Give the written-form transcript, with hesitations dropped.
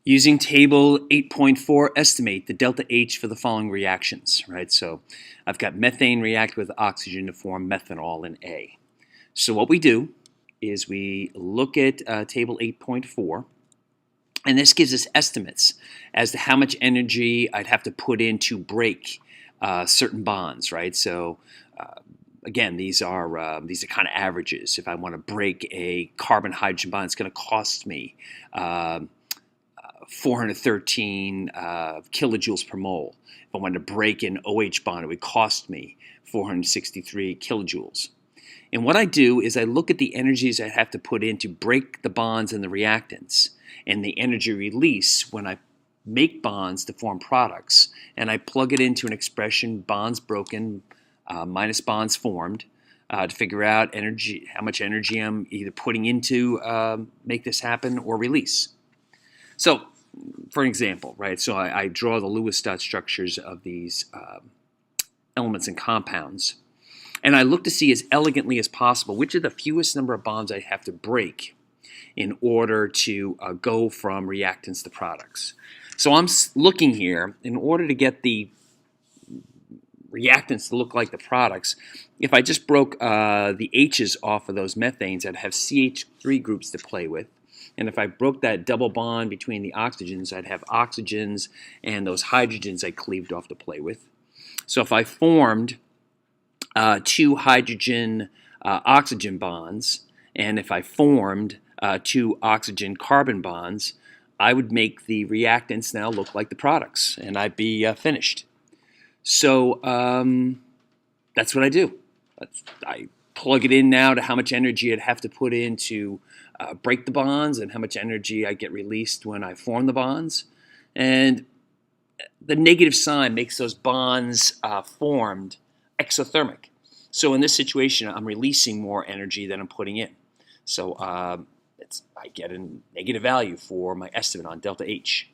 Using table 8.4, estimate the delta H for the following reactions, right? So I've got methane react with oxygen to form methanol in A. So what we do is we look at table 8.4, and this gives us estimates as to how much energy I'd have to put in to break certain bonds, right? So again, these are kind of averages. If I want to break a carbon-hydrogen bond, it's going to cost me 413 kilojoules per mole. If I wanted to break an OH bond, it would cost me 463 kilojoules. And what I do is I look at the energies I have to put in to break the bonds and the reactants, and the energy release when I make bonds to form products, and I plug it into an expression, bonds broken minus bonds formed, to figure out how much energy I'm either putting into make this happen or release. So, for example, right? So I draw the Lewis dot structures of these elements and compounds, and I look to see as elegantly as possible which are the fewest number of bonds I have to break in order to go from reactants to products. So I'm looking here, in order to get the reactants to look like the products, if I just broke the H's off of those methanes, I'd have CH3 groups to play with. And if I broke that double bond between the oxygens, I'd have oxygens and those hydrogens I cleaved off to play with. So if I formed two hydrogen-oxygen bonds, and if I formed two oxygen-carbon bonds, I would make the reactants now look like the products, and I'd be finished. So that's what I do. I plug it in now to how much energy I'd have to put in to break the bonds and how much energy I get released when I form the bonds. And the negative sign makes those bonds formed exothermic. So in this situation, I'm releasing more energy than I'm putting in. So I get a negative value for my estimate on delta H.